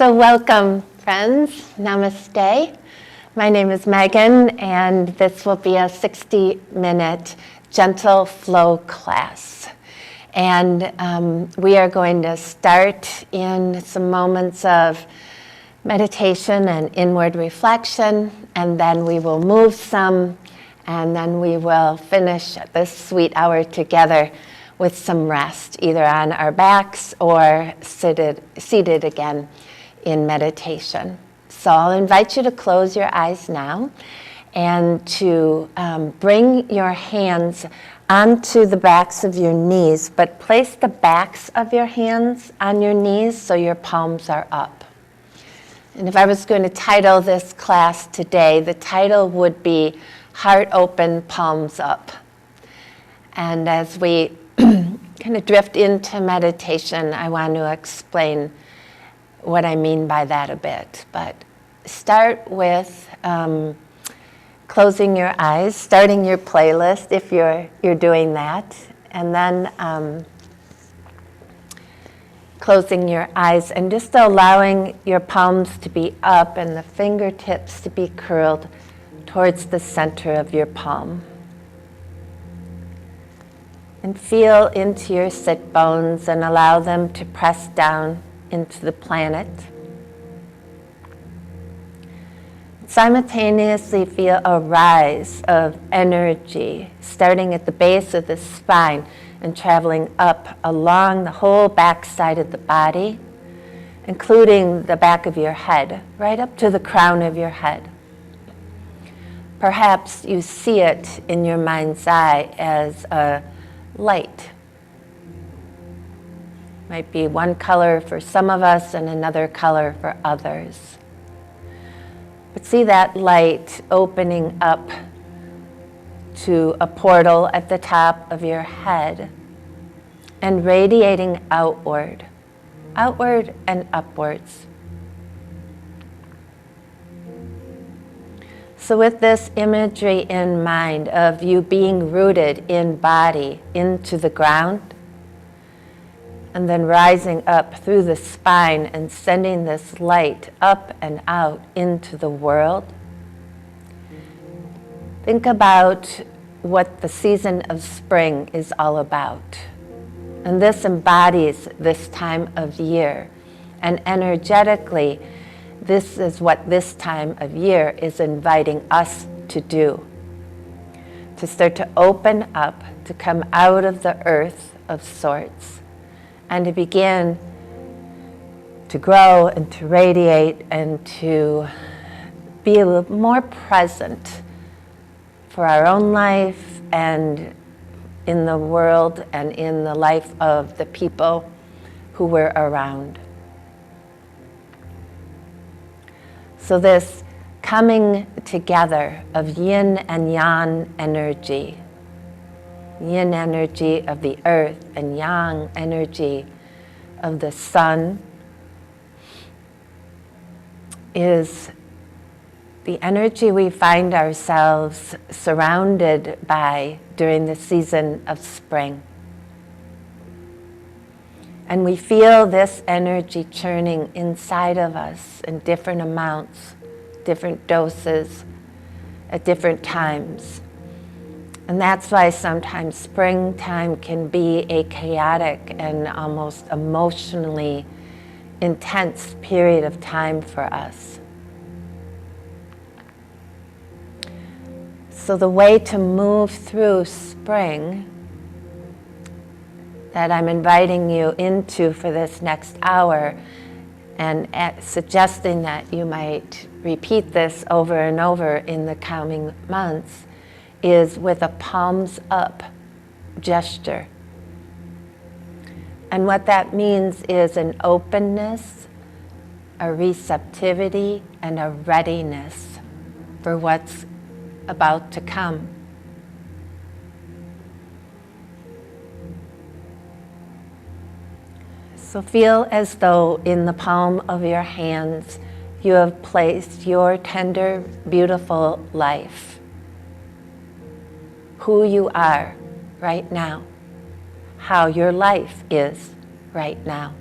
So welcome, friends. Namaste. My name is Megan, and this will be a 60-minute gentle flow class. And we are going to start in some moments of meditation and inward reflection, and then we will move some, and then we will finish this sweet hour together with some rest, either on our backs or seated again in meditation. So I'll invite you to close your eyes now and to bring your hands onto the backs of your knees, but place the backs of your hands on your knees so your palms are up. And if I was going to title this class today, the title would be Heart Open, Palms Up. And as we kind of drift into meditation, I want to explain what I mean by that a bit. But start with closing your eyes, starting your playlist if you're doing that, and then closing your eyes and just allowing your palms to be up and the fingertips to be curled towards the center of your palm. And feel into your sit bones and allow them to press down into the planet. Simultaneously feel a rise of energy starting at the base of the spine and traveling up along the whole back side of the body, including the back of your head, right up to the crown of your head. Perhaps you see it in your mind's eye as a light. Might be one color for some of us and another color for others. But see that light opening up to a portal at the top of your head and radiating outward and upwards. So with this imagery in mind of you being rooted in body into the ground, and then rising up through the spine and sending this light up and out into the world, think about what the season of spring is all about. And this embodies this time of year. And energetically, this is what this time of year is inviting us to do. To start to open up, to come out of the earth of sorts, and to begin to grow and to radiate and to be a little more present for our own life and in the world and in the life of the people who we're around. So this coming together of yin and yang energy, yin energy of the earth and yang energy of the sun, is the energy we find ourselves surrounded by during the season of spring. And we feel this energy churning inside of us in different amounts, different doses, at different times. And that's why sometimes springtime can be a chaotic and almost emotionally intense period of time for us. So the way to move through spring that I'm inviting you into for this next hour, and suggesting that you might repeat this over and over in the coming months, is with a palms up gesture. And what that means is an openness, a receptivity, and a readiness for what's about to come. So feel as though in the palm of your hands you have placed your tender, beautiful life. Who you are right now. How your life is right now.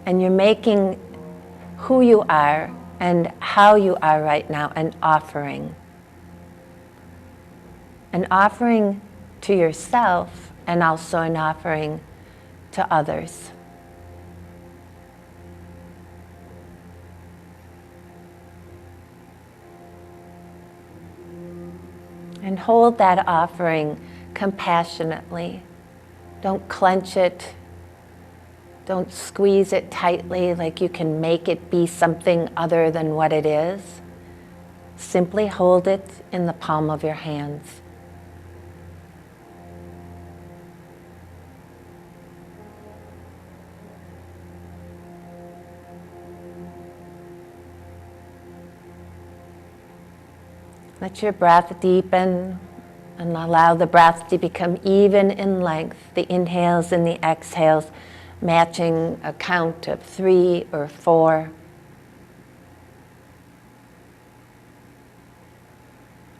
And you're making who you are and how you are right now an offering. An offering to yourself and also an offering to others. And hold that offering compassionately. Don't clench it. Don't squeeze it tightly like you can make it be something other than what it is. Simply hold it in the palm of your hands. Let your breath deepen and allow the breath to become even in length. The inhales and the exhales matching a count of 3 or 4.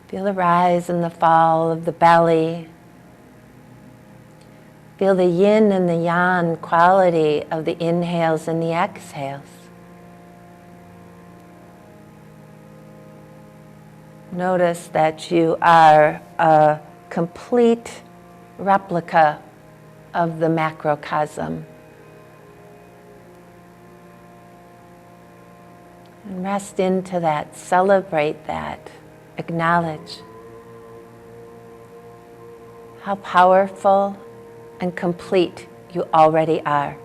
Feel the rise and the fall of the belly. Feel the yin and the yang quality of the inhales and the exhales. Notice that you are a complete replica of the macrocosm. And rest into that, celebrate that, acknowledge how powerful and complete you already are.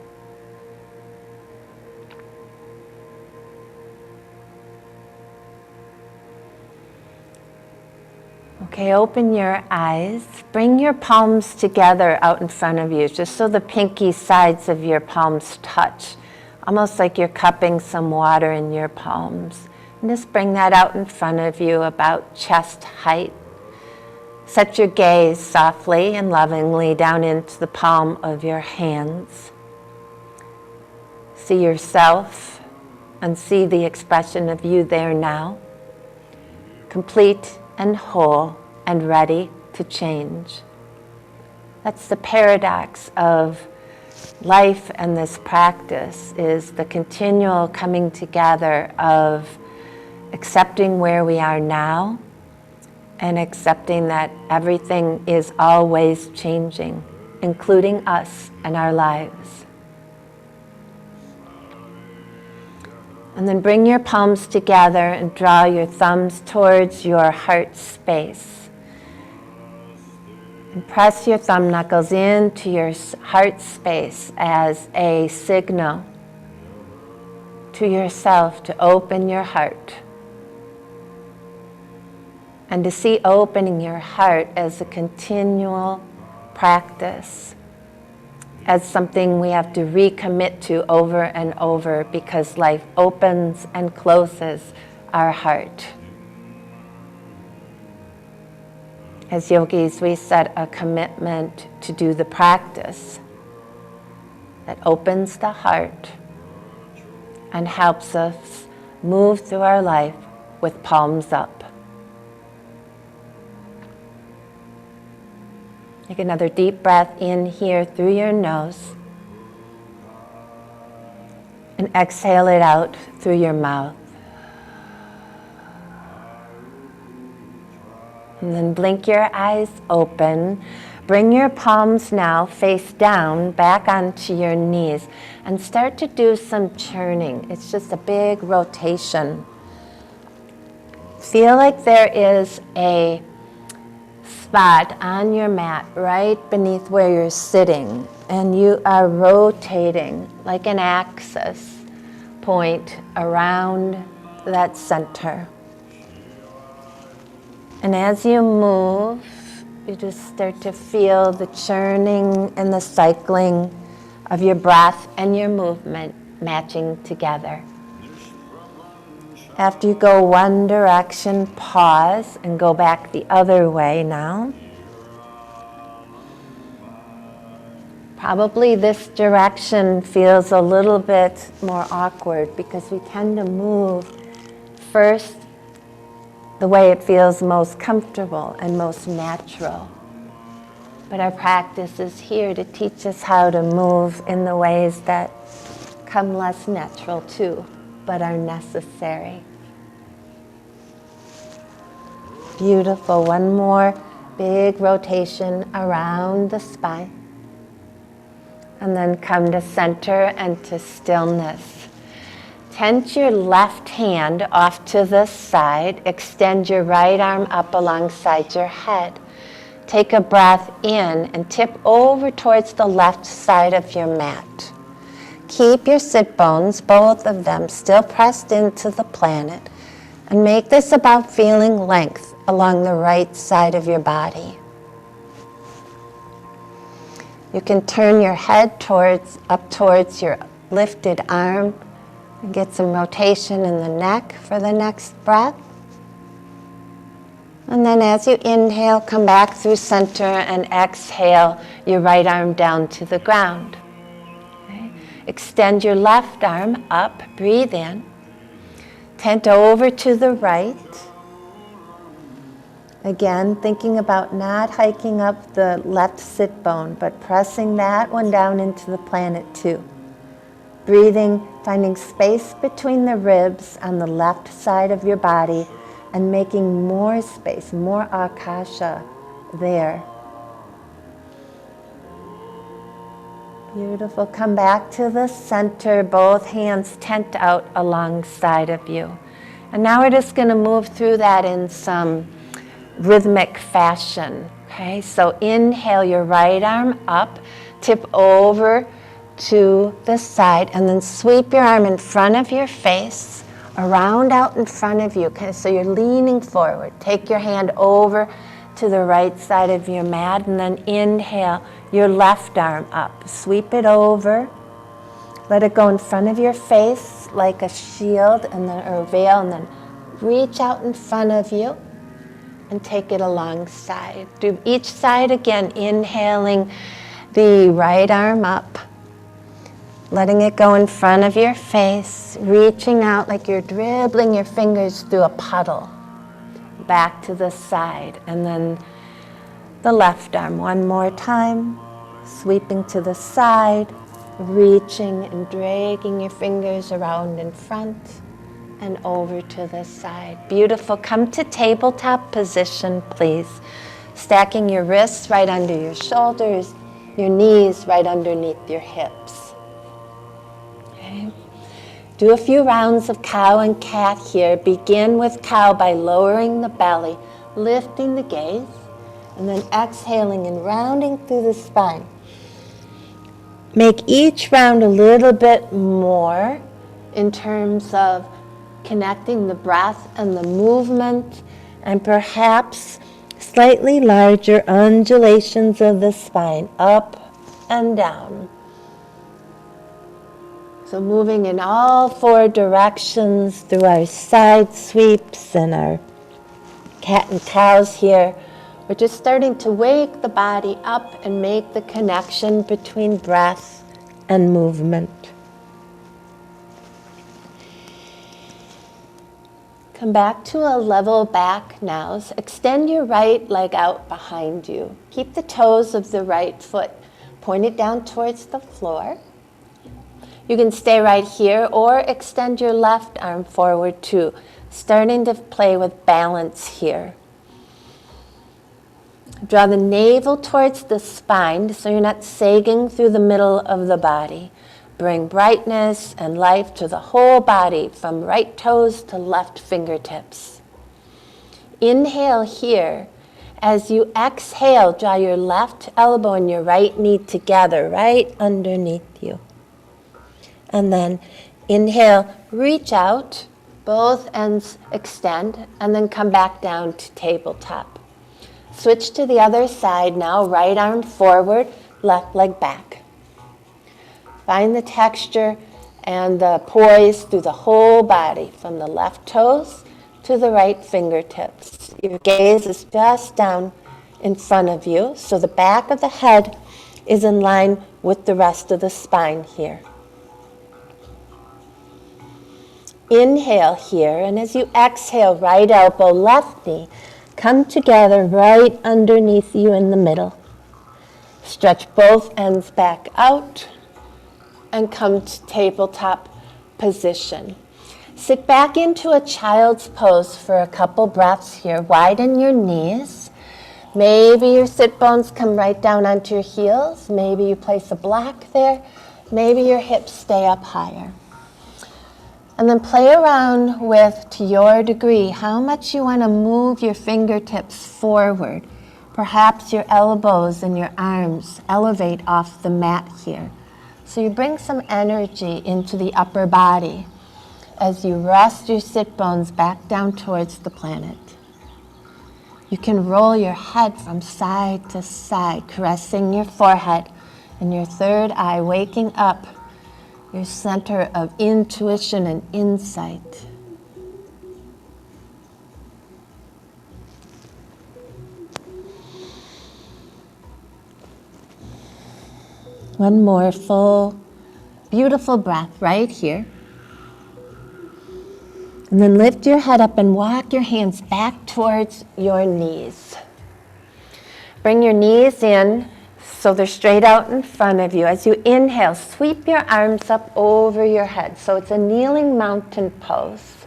Okay, open your eyes. Bring your palms together out in front of you, just so the pinky sides of your palms touch, almost like you're cupping some water in your palms. And just bring that out in front of you about chest height. Set your gaze softly and lovingly down into the palm of your hands. See yourself and see the expression of you there now, complete and whole and ready to change. That's the paradox of life and this practice, is the continual coming together of accepting where we are now and accepting that everything is always changing, including us and our lives. And then bring your palms together and draw your thumbs towards your heart space. And press your thumb knuckles into your heart space as a signal to yourself to open your heart. And to see opening your heart as a continual practice, as something we have to recommit to over and over, because life opens and closes our heart. As yogis, we set a commitment to do the practice that opens the heart and helps us move through our life with palms up. Take another deep breath in here through your nose and exhale it out through your mouth. And then blink your eyes open. Bring your palms now face down back onto your knees and start to do some churning. It's just a big rotation. Feel like there is a spot on your mat right beneath where you're sitting, and you are rotating like an axis point around that center. And as you move, you just start to feel the churning and the cycling of your breath and your movement matching together. After you go one direction, pause and go back the other way now. Probably this direction feels a little bit more awkward because we tend to move first the way it feels most comfortable and most natural. But our practice is here to teach us how to move in the ways that come less natural too, but are necessary. Beautiful. One more big rotation around the spine. And then come to center and to stillness. Tense your left hand off to the side. Extend your right arm up alongside your head. Take a breath in and tip over towards the left side of your mat. Keep your sit bones, both of them, still pressed into the planet. And make this about feeling length along the right side of your body. You can turn your head up towards your lifted arm and get some rotation in the neck for the next breath. And then as you inhale, come back through center and exhale your right arm down to the ground. Okay. Extend your left arm up, breathe in. Tent over to the right. Again, thinking about not hiking up the left sit bone, but pressing that one down into the planet too. Breathing, finding space between the ribs on the left side of your body and making more space, more akasha there. Beautiful. Come back to the center, both hands tent out alongside of you. And now we're just going to move through that in some rhythmic fashion. Okay, so inhale your right arm up, tip over to the side, and then sweep your arm in front of your face, around out in front of you. Okay, so you're leaning forward. Take your hand over to the right side of your mat, and then inhale your left arm up. Sweep it over. Let it go in front of your face like a shield and then, or a veil, and then reach out in front of you and take it alongside. Do each side again, inhaling the right arm up, letting it go in front of your face, reaching out like you're dribbling your fingers through a puddle. Back to the side, and then the left arm one more time, sweeping to the side, reaching and dragging your fingers around in front and over to the side. Beautiful. Come to tabletop position, please. Stacking your wrists right under your shoulders, your knees right underneath your hips. Okay. Do a few rounds of cow and cat here. Begin with cow by lowering the belly, lifting the gaze, and then exhaling and rounding through the spine. Make each round a little bit more in terms of connecting the breath and the movement, and perhaps slightly larger undulations of the spine, up and down. So moving in all four directions through our side sweeps and our cat and cows here. We're just starting to wake the body up and make the connection between breath and movement. Come back to a level back now. So extend your right leg out behind you. Keep the toes of the right foot pointed down towards the floor. You can stay right here or extend your left arm forward too, starting to play with balance here. Draw the navel towards the spine so you're not sagging through the middle of the body. Bring brightness and life to the whole body from right toes to left fingertips. Inhale here. As you exhale, draw your left elbow and your right knee together right underneath you. And then inhale, reach out, both ends extend, and then come back down to tabletop. Switch to the other side now, right arm forward, left leg back. Find the texture and the poise through the whole body, from the left toes to the right fingertips. Your gaze is just down in front of you, so the back of the head is in line with the rest of the spine here. Inhale here, and as you exhale, right elbow, left knee, come together right underneath you in the middle. Stretch both ends back out. and come to tabletop position. Sit back into a child's pose for a couple breaths here. Widen your knees. Maybe your sit bones come right down onto your heels. Maybe you place a block there. Maybe your hips stay up higher. And then play around with, to your degree, how much you want to move your fingertips forward. Perhaps your elbows and your arms elevate off the mat here. So you bring some energy into the upper body as you rest your sit bones back down towards the planet. You can roll your head from side to side, caressing your forehead and your third eye, waking up your center of intuition and insight. One more full, beautiful breath right here. And then lift your head up and walk your hands back towards your knees. Bring your knees in so they're straight out in front of you. As you inhale, sweep your arms up over your head. So it's a kneeling mountain pose.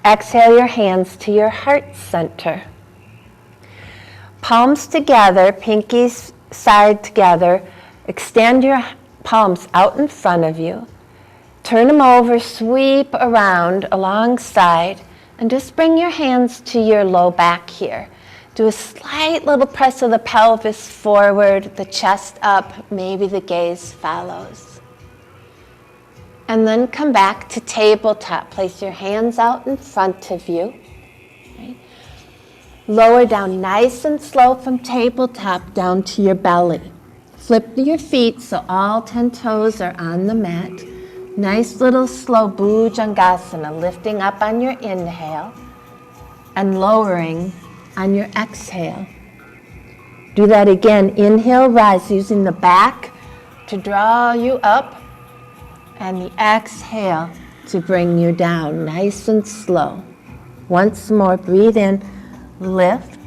Exhale your hands to your heart center. Palms together, pinkies side together. Extend your palms out in front of you. Turn them over, sweep around alongside, and just bring your hands to your low back here. Do a slight little press of the pelvis forward, the chest up, maybe the gaze follows. And then come back to tabletop. Place your hands out in front of you. Right? Lower down nice and slow from tabletop down to your belly. Flip your feet so all 10 toes are on the mat. Nice little slow Bhujangasana, lifting up on your inhale and lowering on your exhale. Do that again. Inhale, rise, using the back to draw you up, and the exhale to bring you down, nice and slow. Once more, breathe in, lift,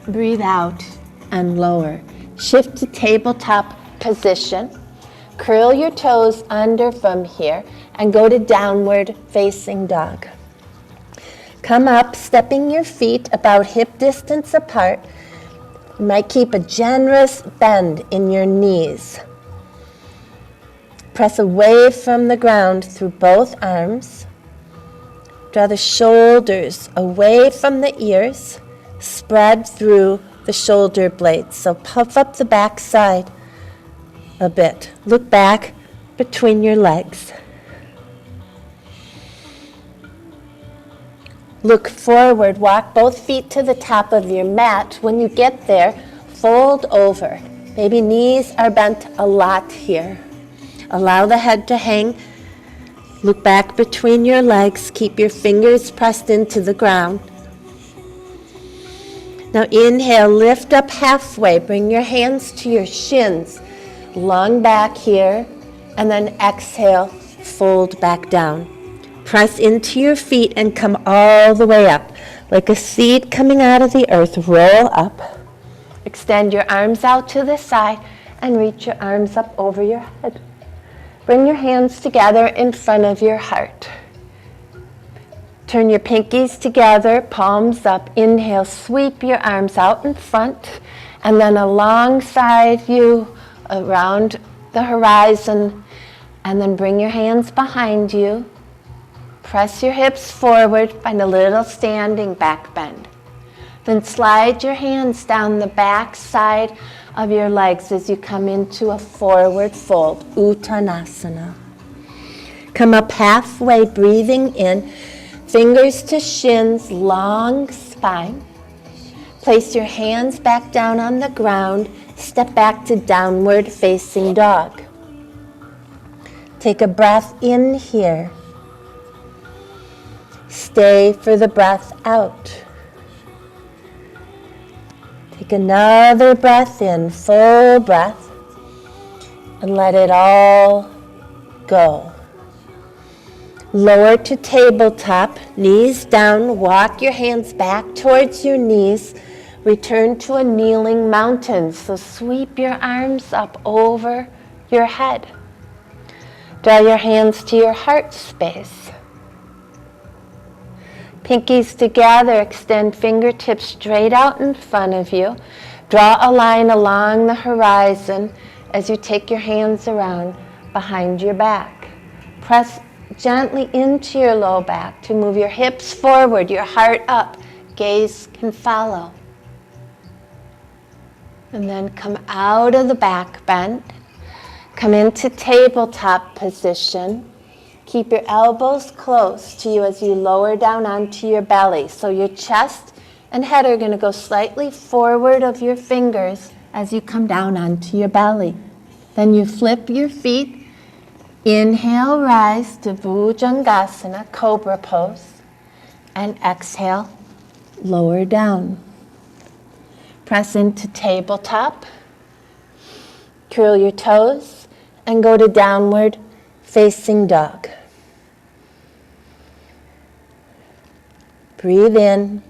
breathe out, and lower. Shift to tabletop position. Curl your toes under from here and go to downward facing dog. Come up, stepping your feet about hip distance apart. You might keep a generous bend in your knees. Press away from the ground through both arms. Draw the shoulders away from the ears. Spread through the shoulder blades. So puff up the back side a bit. Look back between your legs. Look forward. Walk both feet to the top of your mat. When you get there, fold over. Maybe knees are bent a lot here. Allow the head to hang. Look back between your legs. Keep your fingers pressed into the ground. Now inhale, lift up halfway. Bring your hands to your shins. Long back here, and then exhale, fold back down. Press into your feet and come all the way up. Like a seed coming out of the earth, roll up. Extend your arms out to the side and reach your arms up over your head. Bring your hands together in front of your heart. Turn your pinkies together, palms up. Inhale, sweep your arms out in front, and then alongside you, around the horizon, and then bring your hands behind you. Press your hips forward, find a little standing back bend. Then slide your hands down the back side of your legs as you come into a forward fold, Uttanasana. Come up halfway, breathing in, fingers to shins, long spine. Place your hands back down on the ground. Step back to downward facing dog. Take a breath in here. Stay for the breath out. Take another breath in, full breath, and let it all go. Lower to tabletop, knees down, walk your hands back towards your knees. Return to a kneeling mountain. So sweep your arms up over your head. Draw your hands to your heart space. Pinkies together, extend fingertips straight out in front of you. Draw a line along the horizon as you take your hands around behind your back. Press gently into your low back to move your hips forward, your heart up. Gaze can follow. And then come out of the back bend. Come into tabletop position. Keep your elbows close to you as you lower down onto your belly. So your chest and head are going to go slightly forward of your fingers as you come down onto your belly. Then you flip your feet. Inhale, rise to Bhujangasana, Cobra pose. And exhale, lower down. Press into tabletop. Curl your toes and go to downward facing dog. Breathe in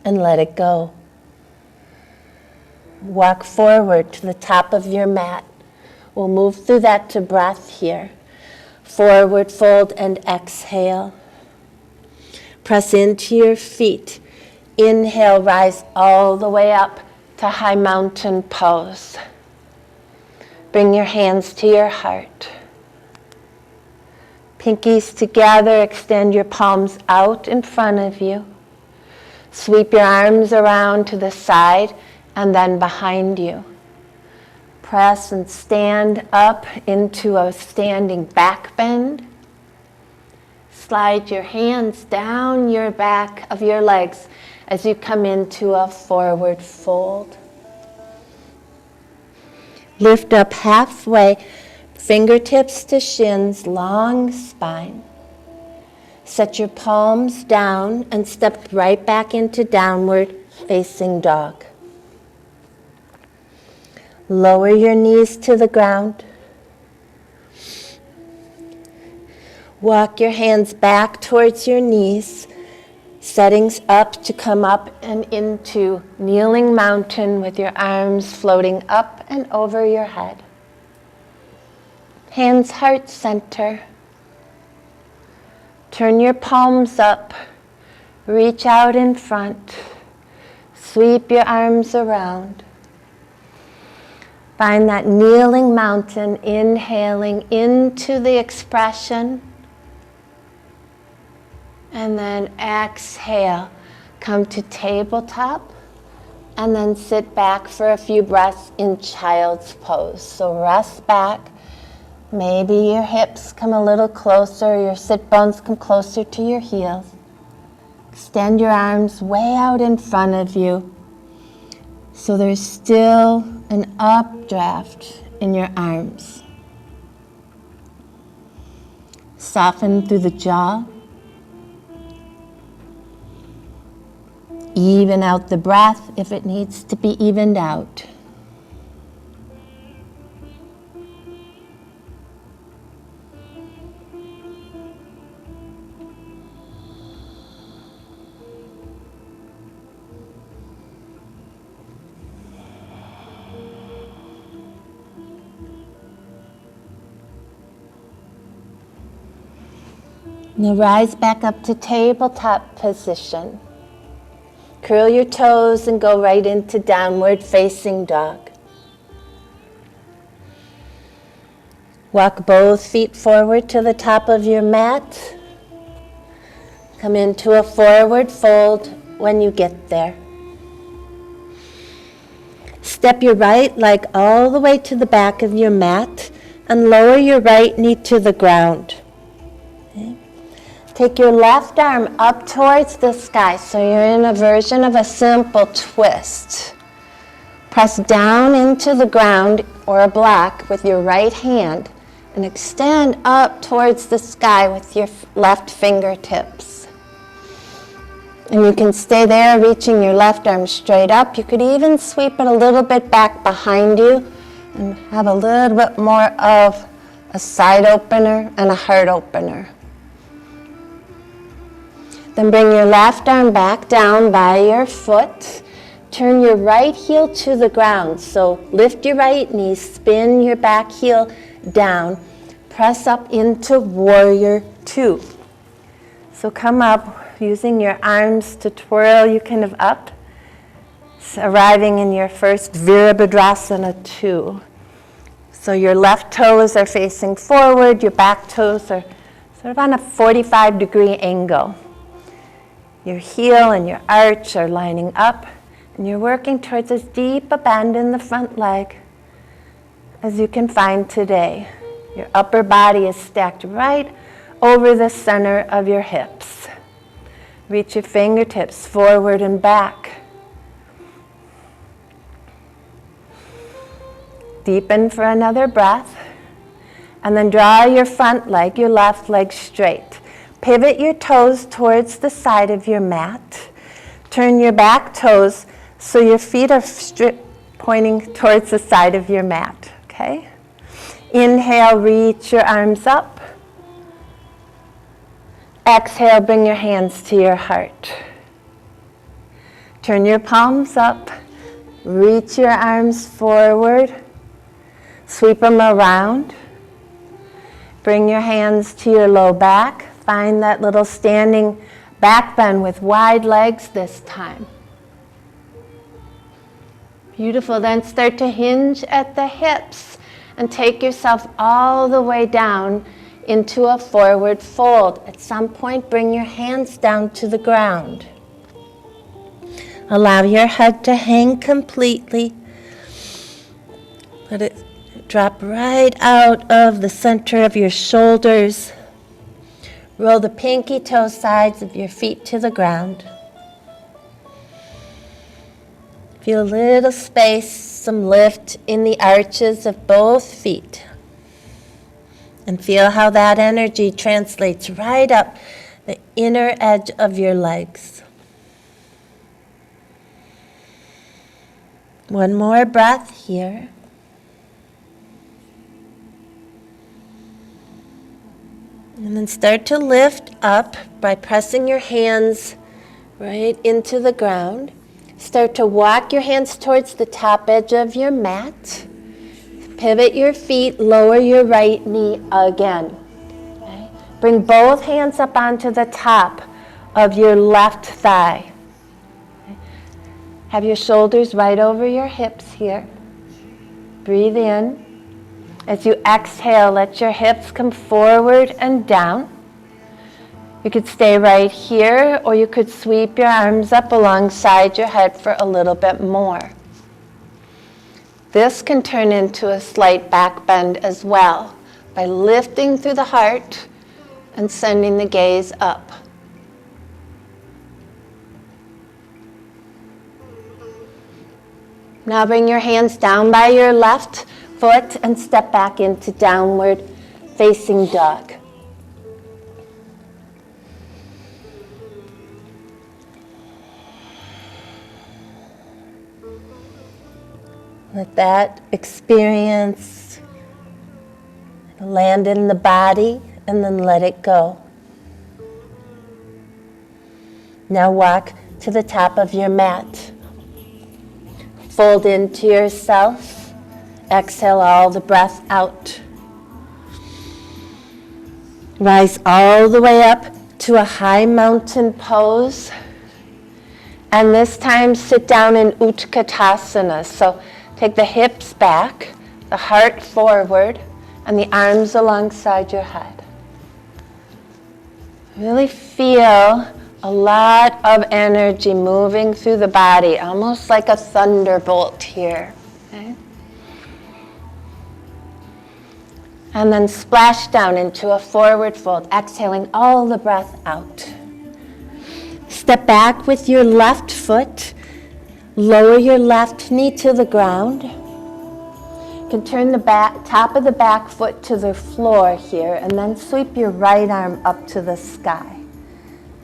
and let it go. Walk forward to the top of your mat. We'll move through that to breath here. Forward fold and exhale. Press into your feet. Inhale, rise all the way up to high mountain pose. Bring your hands to your heart. Pinkies together, extend your palms out in front of you. Sweep your arms around to the side and then behind you. Press and stand up into a standing back bend. Slide your hands down your back of your legs as you come into a forward fold. Lift up halfway, fingertips to shins, long spine. Set your palms down and step right back into downward facing dog. Lower your knees to the ground. Walk your hands back towards your knees, settings up to come up and into kneeling mountain with your arms floating up and over your head. Hands heart center. Turn your palms up. Reach out in front. Sweep your arms around. Find that kneeling mountain, inhaling into the expression. And then exhale. Come to tabletop. And then sit back for a few breaths in child's pose. So rest back. Maybe your hips come a little closer, your sit bones come closer to your heels. Extend your arms way out in front of you. So there's still an updraft in your arms. Soften through the jaw. Even out the breath if it needs to be evened out. Now rise back up to tabletop position. Curl your toes and go right into downward facing dog. Walk both feet forward to the top of your mat. Come into a forward fold when you get there. Step your right leg all the way to the back of your mat and lower your right knee to the ground. Okay. Take your left arm up towards the sky, so you're in a version of a simple twist. Press down into the ground or a block with your right hand and extend up towards the sky with your left fingertips. And you can stay there, reaching your left arm straight up. You could even sweep it a little bit back behind you and have a little bit more of a side opener and a heart opener. Then bring your left arm back down by your foot. turn your right heel to the ground. So lift your right knee, spin your back heel down, press up into Warrior Two. So come up using your arms to twirl you kind of up, arriving in your first Virabhadrasana 2. So your left toes are facing forward, your back toes are sort of on a 45-degree angle. Your heel and your arch are lining up, and you're working towards as deep a bend in the front leg as you can find today. Your upper body is stacked right over the center of your hips. Reach your fingertips forward and back. Deepen for another breath, and then draw your front leg, your left leg straight. Pivot your toes towards the side of your mat. Turn your back toes so your feet are pointing towards the side of your mat, okay? Inhale, reach your arms up. Exhale, bring your hands to your heart. Turn your palms up, reach your arms forward. Sweep them around. Bring your hands to your low back. Find that little standing back bend with wide legs this time. Beautiful. Then start to hinge at the hips and take yourself all the way down into a forward fold. At some point, bring your hands down to the ground. Allow your head to hang completely. Let it drop right out of the center of your shoulders. Roll the pinky toe sides of your feet to the ground. Feel a little space, some lift in the arches of both feet. And feel how that energy translates right up the inner edge of your legs. One more breath here. And then start to lift up by pressing your hands right into the ground. Start to walk your hands towards the top edge of your mat. Pivot your feet, lower your right knee again. Okay? Bring both hands up onto the top of your left thigh. Okay? Have your shoulders right over your hips here. Breathe in. As you exhale, let your hips come forward and down. You could stay right here, or you could sweep your arms up alongside your head for a little bit more. This can turn into a slight back bend as well by lifting through the heart and sending the gaze up. Now bring your hands down by your left foot and step back into downward facing dog. Let that experience land in the body and then let it go. Now walk to the top of your mat. Fold into yourself. Exhale all the breath out. Rise all the way up to a high mountain pose. And this time sit down in Utkatasana. So take the hips back, the heart forward, and the arms alongside your head. Really feel a lot of energy moving through the body, almost like a thunderbolt here. Okay? And then splash down into a forward fold, exhaling all the breath out. Step back with your left foot. Lower your left knee to the ground. You can turn the top of the back foot to the floor here, and then sweep your right arm up to the sky.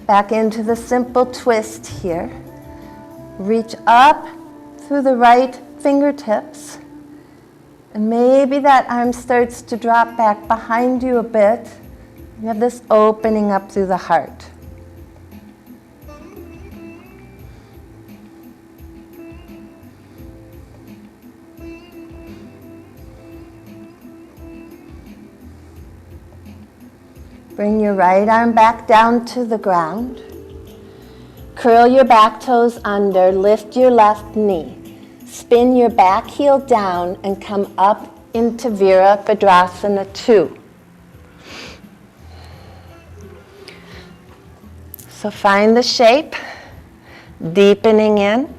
Back into the simple twist here. Reach up through the right fingertips. And maybe that arm starts to drop back behind you a bit. You have this opening up through the heart. Bring your right arm back down to the ground. Curl your back toes under, lift your left knee. Spin your back heel down and come up into Virabhadrasana 2. So find the shape, deepening in.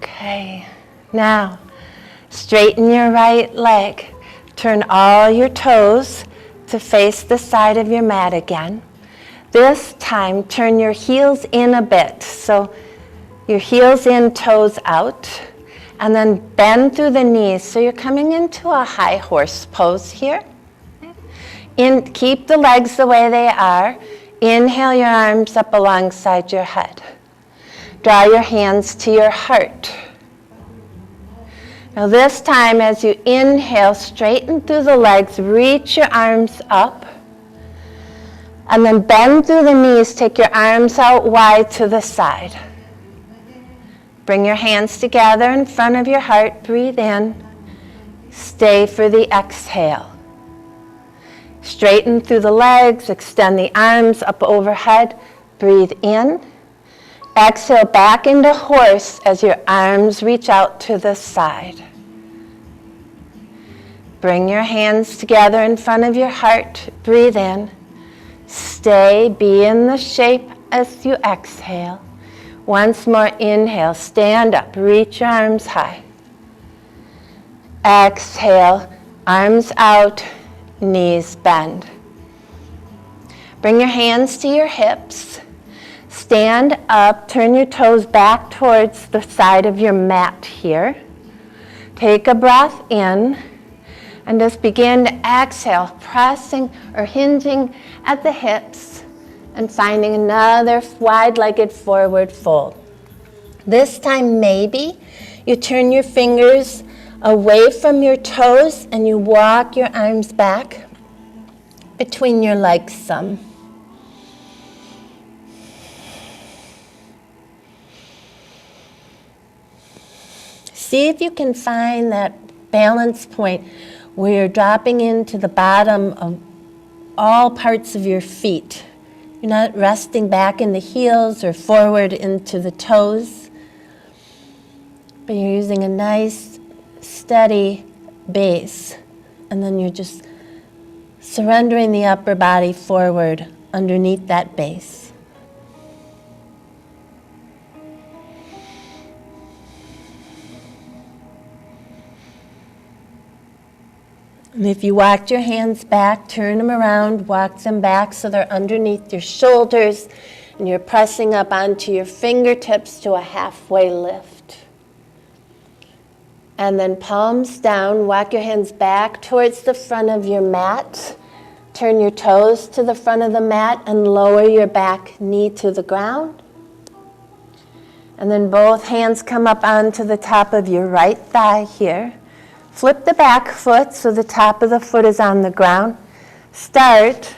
Okay, now straighten your right leg. Turn all your toes to face the side of your mat again. This time, turn your heels in a bit. So your heels in, toes out. And then bend through the knees. So you're coming into a high horse pose here. Keep the legs the way they are. Inhale your arms up alongside your head. Draw your hands to your heart. Now this time, as you inhale, straighten through the legs, reach your arms up. And then bend through the knees, take your arms out wide to the side. Bring your hands together in front of your heart, breathe in. Stay for the exhale. Straighten through the legs, extend the arms up overhead, breathe in. Exhale back into horse as your arms reach out to the side. Bring your hands together in front of your heart, breathe in. Stay, be in the shape as you exhale. Once more, inhale, stand up, reach your arms high. Exhale, arms out, knees bend. Bring your hands to your hips. Stand up, turn your toes back towards the side of your mat here. Take a breath in. And just begin to exhale, pressing or hinging at the hips and finding another wide-legged forward fold. This time, maybe you turn your fingers away from your toes and you walk your arms back between your legs some. See if you can find that balance point where you're dropping into the bottom of all parts of your feet. You're not resting back in the heels or forward into the toes, but you're using a nice, steady base. And then you're just surrendering the upper body forward underneath that base. And if you walked your hands back, turn them around, walk them back so they're underneath your shoulders, and you're pressing up onto your fingertips to a halfway lift. And then palms down, walk your hands back towards the front of your mat. Turn your toes to the front of the mat and lower your back knee to the ground. And then both hands come up onto the top of your right thigh here. Flip the back foot so the top of the foot is on the ground. Start,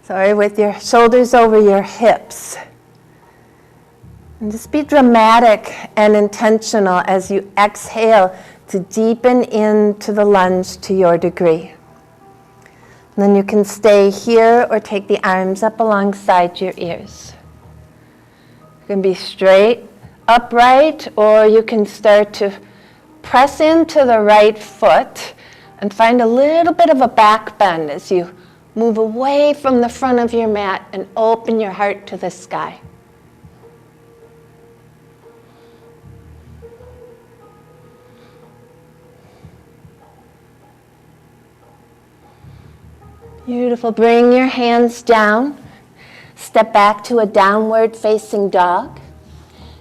with your shoulders over your hips. And just be dramatic and intentional as you exhale to deepen into the lunge to your degree. And then you can stay here or take the arms up alongside your ears. You can be straight, upright, or you can start to press into the right foot and find a little bit of a back bend as you move away from the front of your mat and open your heart to the sky. Beautiful. Bring your hands down. Step back to a downward facing dog.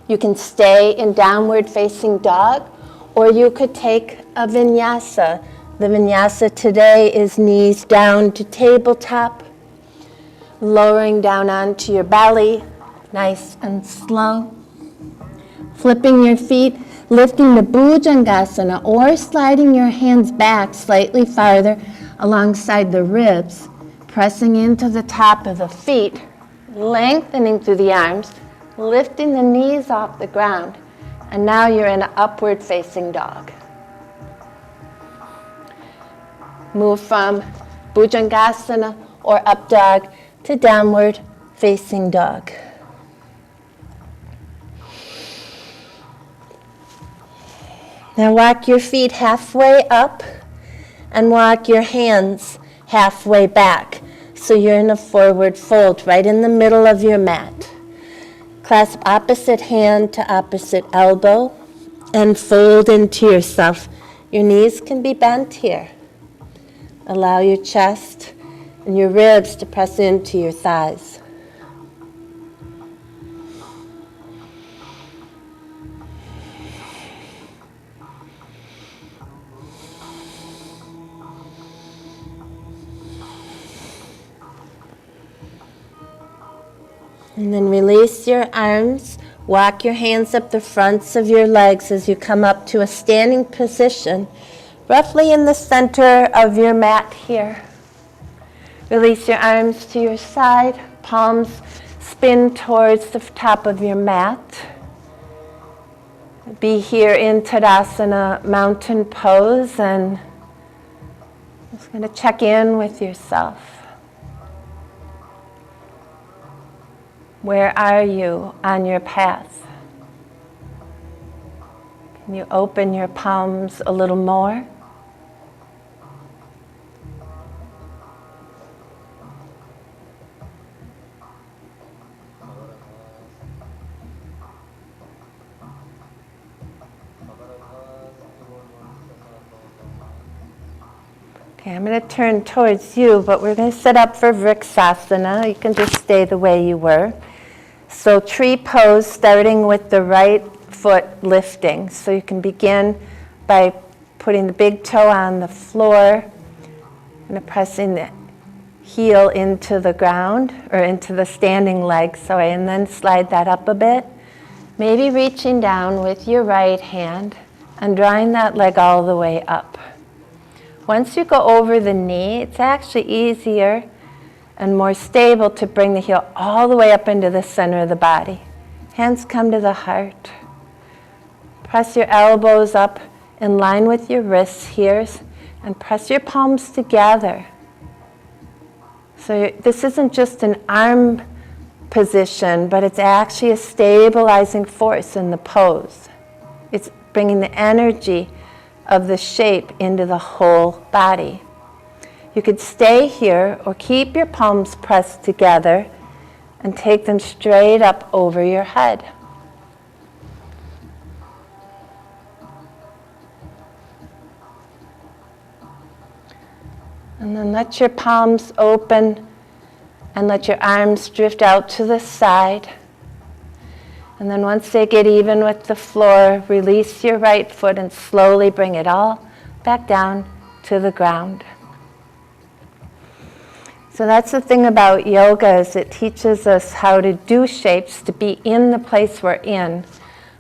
You can stay in downward facing dog, or you could take a vinyasa. The vinyasa today is knees down to tabletop, lowering down onto your belly, nice and slow. Flipping your feet, lifting to Bhujangasana, or sliding your hands back slightly farther alongside the ribs. Pressing into the top of the feet, lengthening through the arms, lifting the knees off the ground, and now you're in an upward facing dog. Move from Bhujangasana or up dog to downward facing dog. Now walk your feet halfway up and walk your hands halfway back. So you're in a forward fold right in the middle of your mat. Clasp opposite hand to opposite elbow and fold into yourself. Your knees can be bent here. Allow your chest and your ribs to press into your thighs. And then release your arms. Walk your hands up the fronts of your legs as you come up to a standing position, roughly in the center of your mat here. Release your arms to your side. Palms spin towards the top of your mat. Be here in Tadasana, mountain pose, and just going to check in with yourself. Where are you on your path? Can you open your palms a little more? Okay, I'm going to turn towards you, but we're going to set up for Vriksasana. You can just stay the way you were. So tree pose, starting with the right foot lifting. So you can begin by putting the big toe on the floor and pressing the heel into the ground, or into the standing leg, sorry, and then slide that up a bit. Maybe reaching down with your right hand and drawing that leg all the way up. Once you go over the knee, it's actually easier and more stable to bring the heel all the way up into the center of the body. Hands come to the heart. Press your elbows up in line with your wrists here, and press your palms together. So this isn't just an arm position, but it's actually a stabilizing force in the pose. It's bringing the energy of the shape into the whole body. You could stay here or keep your palms pressed together and take them straight up over your head. And then let your palms open and let your arms drift out to the side. And then once they get even with the floor, release your right foot and slowly bring it all back down to the ground. So that's the thing about yoga, is it teaches us how to do shapes, to be in the place we're in,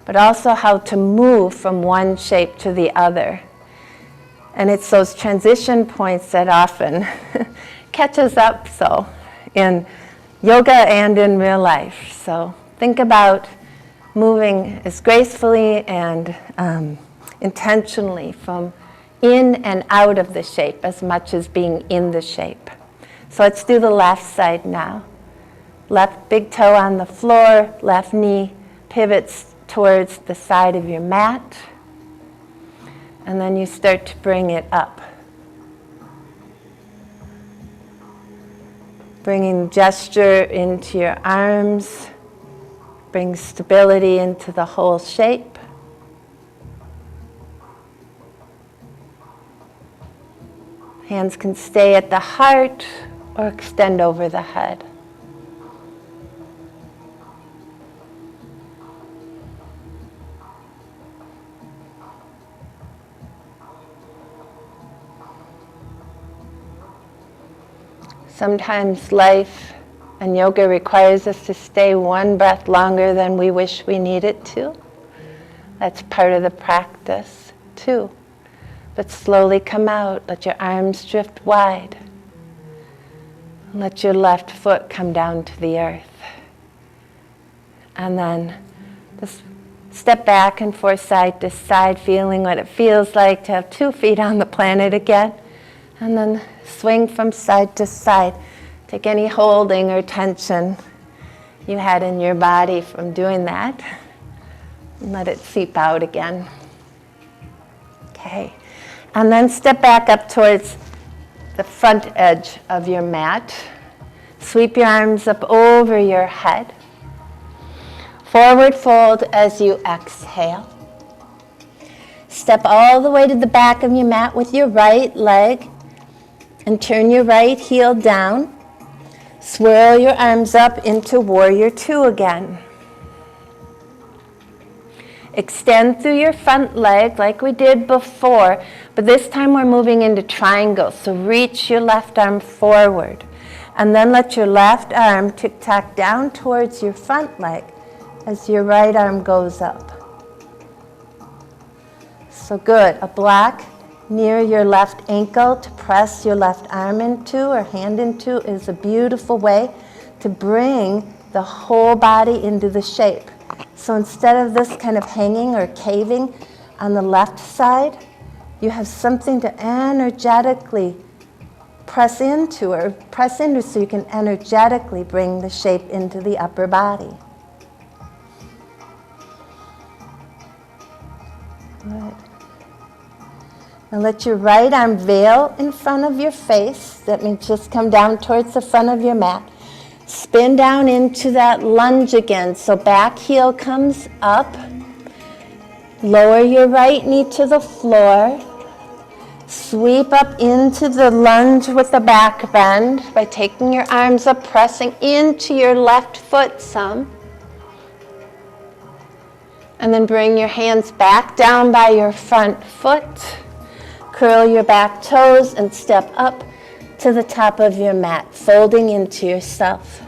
but also how to move from one shape to the other. And it's those transition points that often catch us up so in yoga and in real life. So think about moving as gracefully and intentionally from in and out of the shape as much as being in the shape. So let's do the left side now. Left big toe on the floor, left knee pivots towards the side of your mat. And then you start to bring it up. Bringing gesture into your arms, bring stability into the whole shape. Hands can stay at the heart or extend over the head. Sometimes life and yoga requires us to stay one breath longer than we wish we needed to. That's part of the practice too. But slowly come out, let your arms drift wide. Let your left foot come down to the earth. And then just step back and forth, side to side, feeling what it feels like to have 2 feet on the planet again. And then swing from side to side. Take any holding or tension you had in your body from doing that, and let it seep out again. Okay. And then step back up towards the front edge of your mat. Sweep your arms up over your head. Forward fold as you exhale. Step all the way to the back of your mat with your right leg and turn your right heel down. Swirl your arms up into Warrior Two again. Extend through your front leg like we did before, but this time we're moving into triangle. So reach your left arm forward and then let your left arm tic-tac down towards your front leg as your right arm goes up. So good. A block near your left ankle to press your left arm into or hand into is a beautiful way to bring the whole body into the shape. So instead of this kind of hanging or caving on the left side, you have something to energetically press into so you can energetically bring the shape into the upper body. Good. Now let your right arm veil in front of your face. That means just come down towards the front of your mat. Spin down into that lunge again. So back heel comes up. Lower your right knee to the floor. Sweep up into the lunge with the back bend by taking your arms up, pressing into your left foot some. And then bring your hands back down by your front foot. Curl your back toes and step up to the top of your mat, folding into yourself.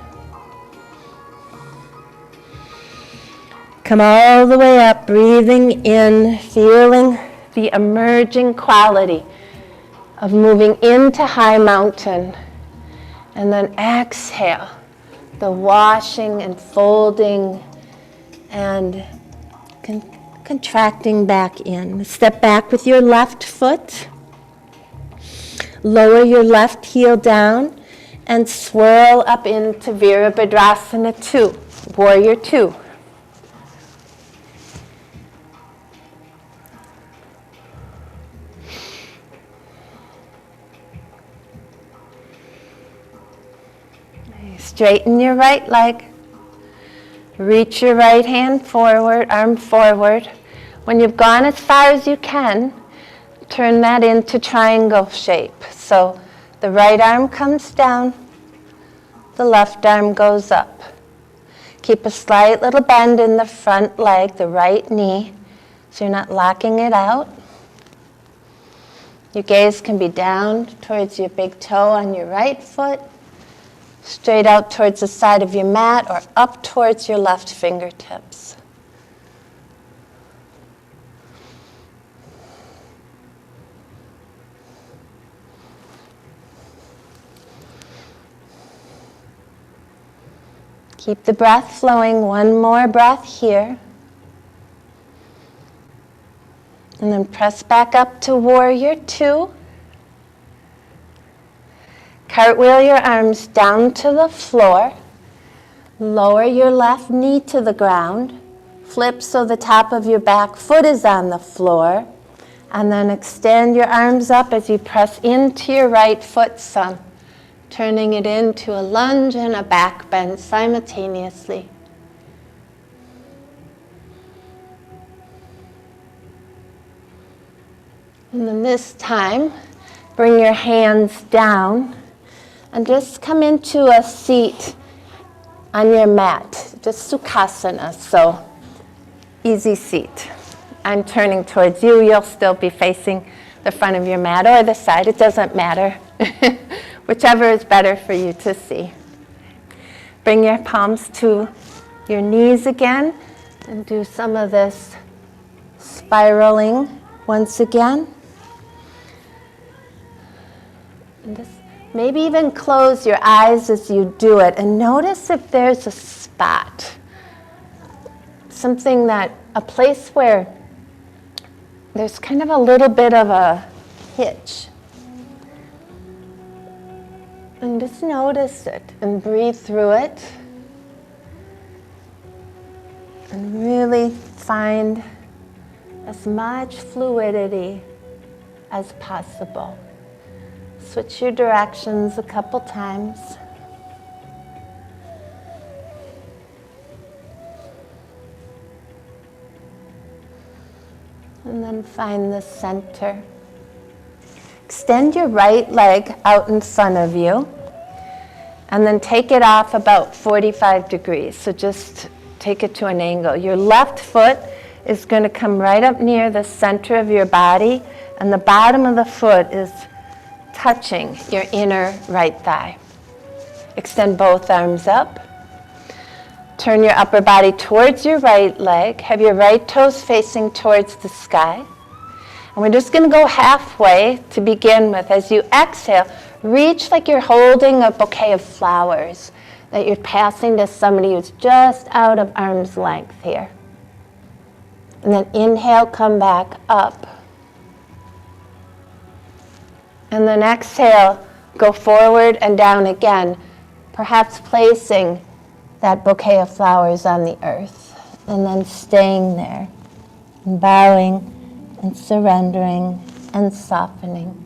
Come all the way up, breathing in, feeling the emerging quality of moving into high mountain. And then exhale, the washing and folding and contracting back in. Step back with your left foot. Lower your left heel down and swirl up into Virabhadrasana 2, Warrior 2. Straighten your right leg. Reach your right hand forward, arm forward. When you've gone as far as you can, turn that into triangle shape. So the right arm comes down, the left arm goes up. Keep a slight little bend in the front leg, the right knee, so you're not locking it out. Your gaze can be down towards your big toe on your right foot, straight out towards the side of your mat, or up towards your left fingertips. Keep the breath flowing. One more breath here. And then press back up to Warrior 2. Cartwheel your arms down to the floor. Lower your left knee to the ground. Flip so the top of your back foot is on the floor. And then extend your arms up as you press into your right foot some, turning it into a lunge and a back bend simultaneously. And then this time, bring your hands down and just come into a seat on your mat, just Sukhasana, so easy seat. I'm turning towards you. You'll still be facing the front of your mat or the side. It doesn't matter. Whichever is better for you to see. Bring your palms to your knees again and do some of this spiraling once again. And just Maybe even close your eyes as you do it and notice if there's a spot, a place where there's kind of a little bit of a hitch. And just notice it and breathe through it. And really find as much fluidity as possible. Switch your directions a couple times. And then find the center. Extend your right leg out in front of you. And then take it off about 45 degrees. So just take it to an angle. Your left foot is going to come right up near the center of your body, and the bottom of the foot is touching your inner right thigh. Extend both arms up. Turn your upper body towards your right leg. Have your right toes facing towards the sky. And we're just going to go halfway to begin with. As you exhale, reach like you're holding a bouquet of flowers that you're passing to somebody who's just out of arm's length here. And then inhale, come back up. And then exhale, go forward and down again, perhaps placing that bouquet of flowers on the earth. And then staying there, and bowing and surrendering and softening.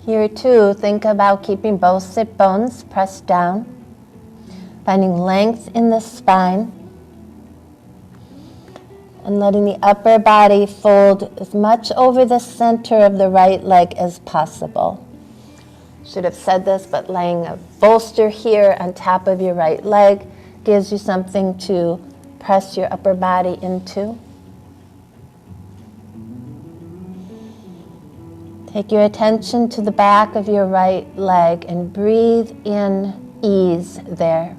Here too, think about keeping both sit bones pressed down, finding length in the spine, and letting the upper body fold as much over the center of the right leg as possible. Should have said this, but laying a bolster here on top of your right leg gives you something to press your upper body into. Take your attention to the back of your right leg and breathe in ease there.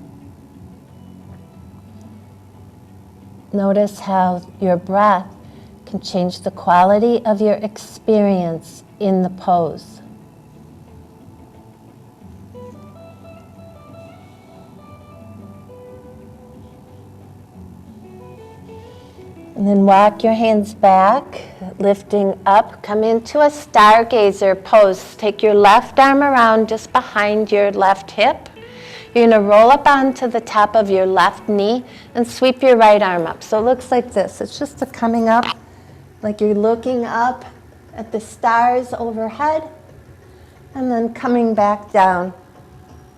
Notice how your breath can change the quality of your experience in the pose. And then walk your hands back, lifting up. Come into a stargazer pose. Take your left arm around just behind your left hip. You're going to roll up onto the top of your left knee and sweep your right arm up. So it looks like this. It's just coming up like you're looking up at the stars overhead and then coming back down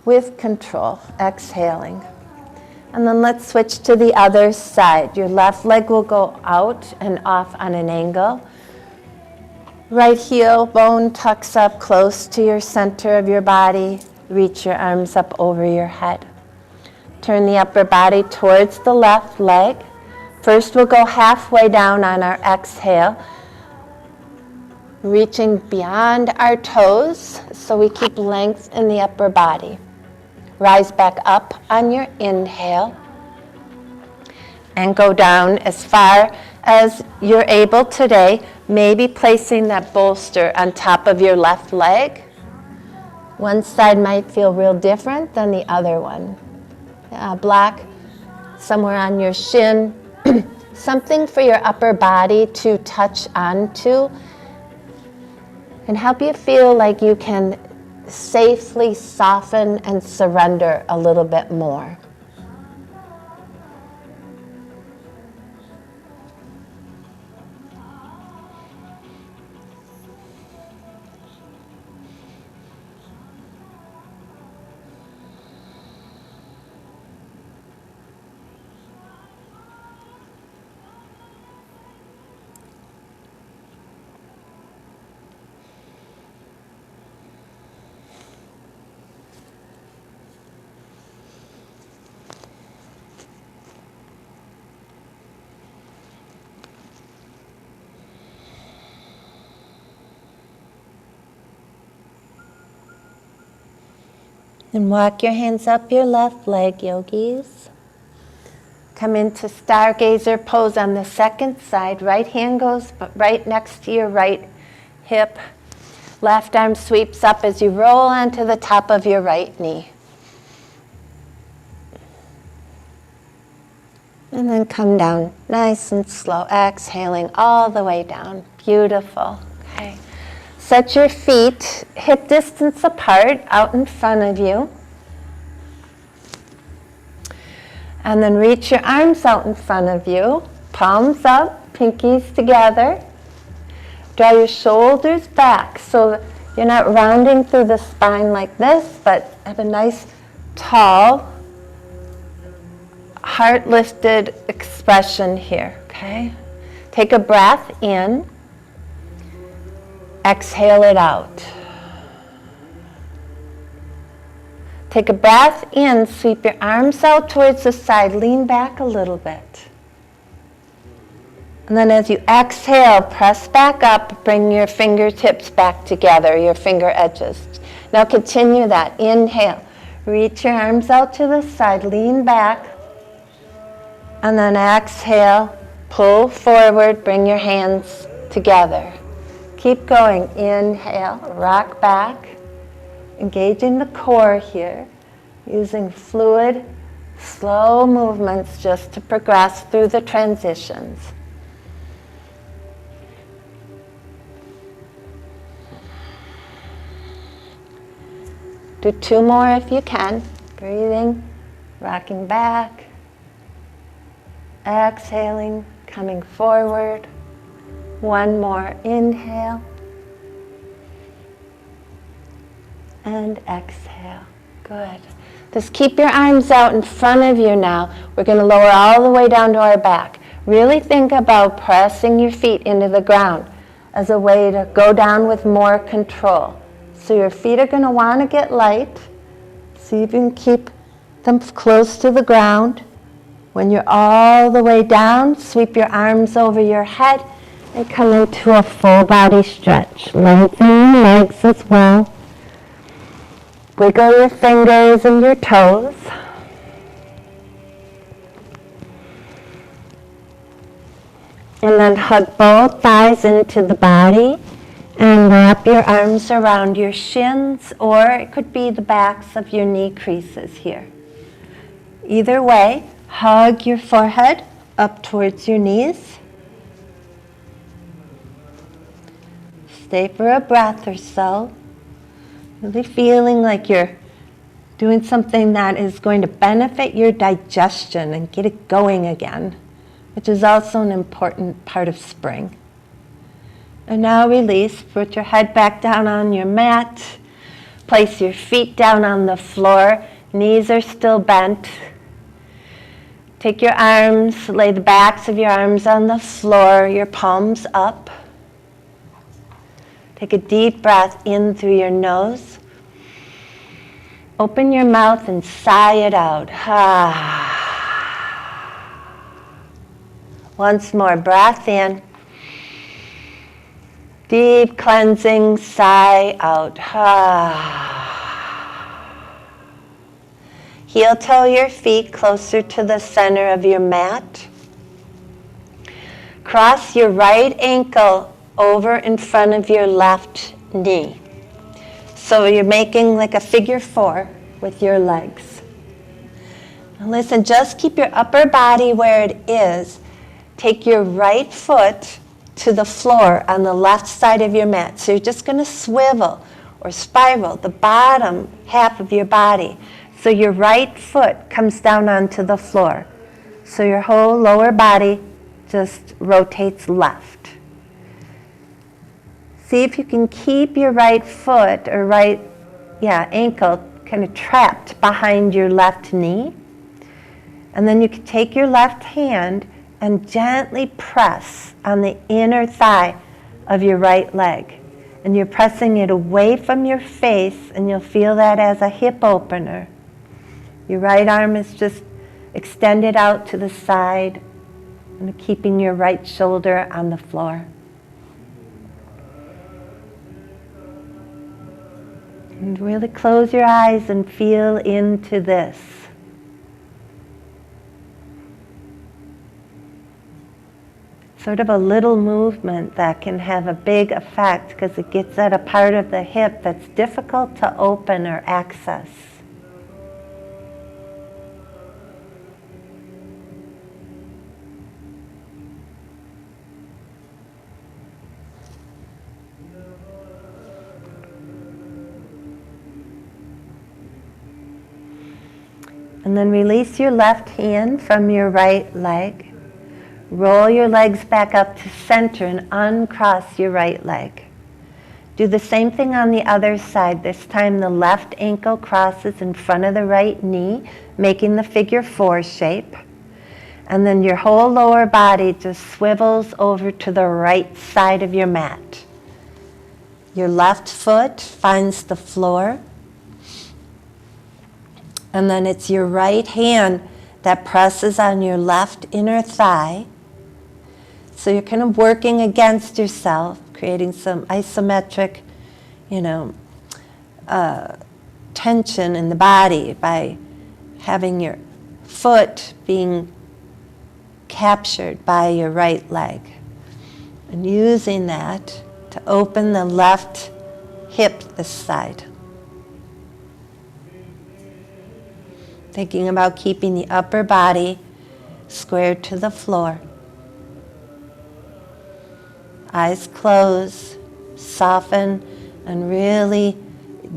with control, exhaling. And then let's switch to the other side. Your left leg will go out and off on an angle. Right heel bone tucks up close to your center of your body. Reach your arms up over your head. Turn the upper body towards the left leg. First, we'll go halfway down on our exhale, reaching beyond our toes so we keep length in the upper body. Rise back up on your inhale and go down as far as you're able today, maybe placing that bolster on top of your left leg. One side might feel real different than the other one. Block somewhere on your shin, something for your upper body to touch onto and help you feel like you can safely soften and surrender a little bit more. And walk your hands up your left leg, yogis. Come into stargazer pose on the second side. Right hand goes right next to your right hip. Left arm sweeps up as you roll onto the top of your right knee. And then come down nice and slow, exhaling all the way down. Beautiful. Okay. Set your feet hip distance apart out in front of you. And then reach your arms out in front of you. Palms up, pinkies together. Draw your shoulders back so you're not rounding through the spine like this, but have a nice, tall, heart-lifted expression here, okay? Take a breath in. Exhale it out. Take a breath in, sweep your arms out towards the side, lean back a little bit. And then as you exhale, press back up, bring your fingertips back together, your finger edges. Now continue that. Inhale, reach your arms out to the side, lean back. And then exhale, pull forward, bring your hands together. Keep going. Inhale, rock back. Engaging the core here, using fluid, slow movements just to progress through the transitions. Do 2 more if you can. Breathing, rocking back, exhaling, coming forward. 1 more. Inhale. And exhale. Good. Just keep your arms out in front of you now. We're going to lower all the way down to our back. Really think about pressing your feet into the ground as a way to go down with more control. So your feet are going to want to get light. See if you can keep them close to the ground. When you're all the way down, sweep your arms over your head and come into a full body stretch. Lengthen your legs as well. Wiggle your fingers and your toes. And then hug both thighs into the body and wrap your arms around your shins, or it could be the backs of your knee creases here. Either way, hug your forehead up towards your knees. Stay for a breath or so. Really feeling like you're doing something that is going to benefit your digestion and get it going again, which is also an important part of spring. And now release. Put your head back down on your mat. Place your feet down on the floor. Knees are still bent. Take your arms, lay the backs of your arms on the floor, your palms up. Take a deep breath in through your nose. Open your mouth and sigh it out. Once more, breath in. Deep cleansing, sigh out. Heel toe your feet closer to the center of your mat. Cross your right ankle over in front of your left knee. So you're making like a figure 4 with your legs. Now listen, just keep your upper body where it is. Take your right foot to the floor on the left side of your mat. So you're just going to swivel or spiral the bottom half of your body. So your right foot comes down onto the floor. So your whole lower body just rotates left. See if you can keep your right foot or ankle kind of trapped behind your left knee. And then you can take your left hand and gently press on the inner thigh of your right leg. And you're pressing it away from your face, and you'll feel that as a hip opener. Your right arm is just extended out to the side and keeping your right shoulder on the floor. And really close your eyes and feel into this. Sort of a little movement that can have a big effect because it gets at a part of the hip that's difficult to open or access. And then release your left hand from your right leg. Roll your legs back up to center and uncross your right leg. Do the same thing on the other side. This time the left ankle crosses in front of the right knee, making the figure 4 shape. And then your whole lower body just swivels over to the right side of your mat. Your left foot finds the floor. And then it's your right hand that presses on your left inner thigh. So you're kind of working against yourself, creating some isometric, tension in the body by having your foot being captured by your right leg. And using that to open the left hip this side. Thinking about keeping the upper body squared to the floor. Eyes closed, soften, and really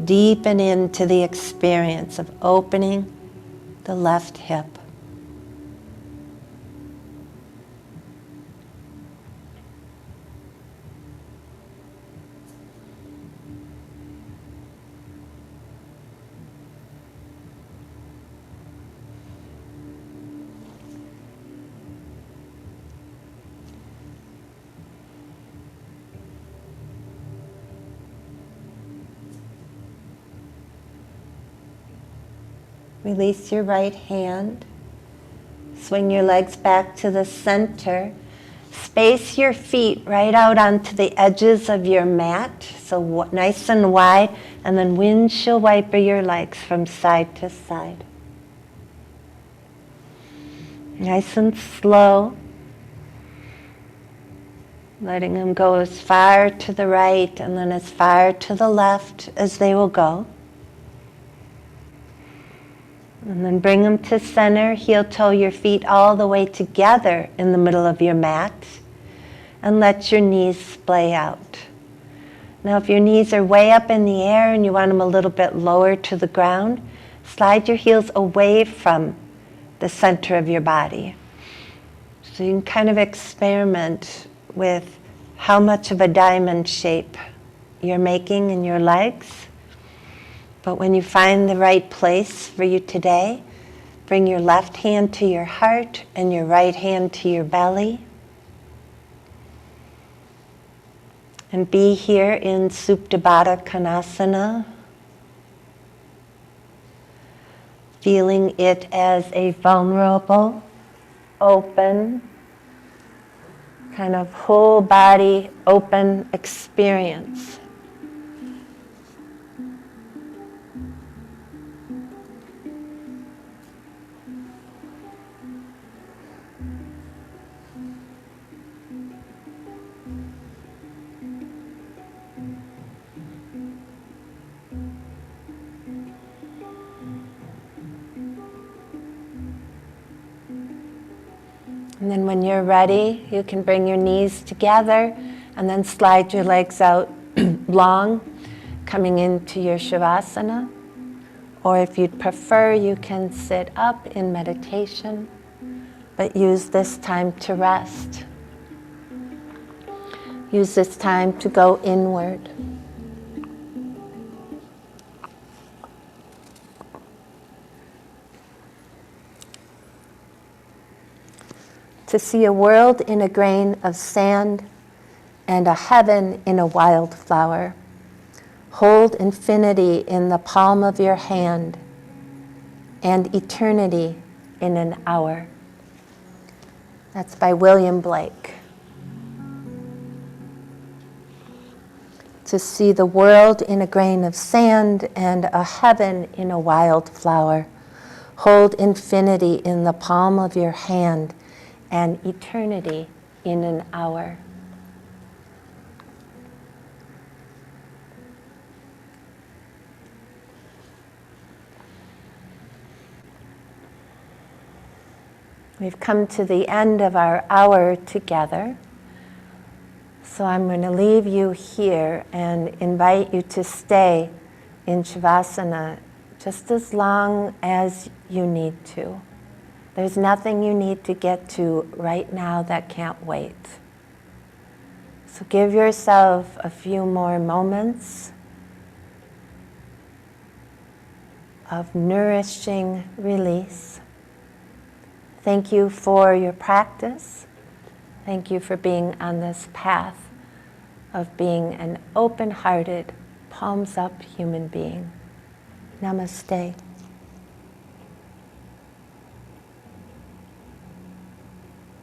deepen into the experience of opening the left hip. Release your right hand. Swing your legs back to the center. Space your feet right out onto the edges of your mat, so nice and wide, and then windshield wiper your legs from side to side. Nice and slow. Letting them go as far to the right and then as far to the left as they will go. And then bring them to center, heel toe your feet all the way together in the middle of your mat. And let your knees splay out. Now if your knees are way up in the air and you want them a little bit lower to the ground, slide your heels away from the center of your body. So you can kind of experiment with how much of a diamond shape you're making in your legs. But when you find the right place for you today, bring your left hand to your heart and your right hand to your belly. And be here in Supta Baddha Konasana, feeling it as a vulnerable, open, kind of whole body open experience. And then when you're ready, you can bring your knees together and then slide your legs out long, coming into your Shavasana. Or if you'd prefer, you can sit up in meditation, but use this time to rest. Use this time to go inward. To see a world in a grain of sand and a heaven in a wildflower. Hold infinity in the palm of your hand and eternity in an hour. That's by William Blake. to see the world in a grain of sand and a heaven in a wildflower. Hold infinity in the palm of your hand and eternity in an hour. We've come to the end of our hour together. So I'm going to leave you here and invite you to stay in Shavasana just as long as you need to. There's nothing you need to get to right now that can't wait. So give yourself a few more moments of nourishing release. Thank you for your practice. Thank you for being on this path of being an open-hearted, palms-up human being. Namaste.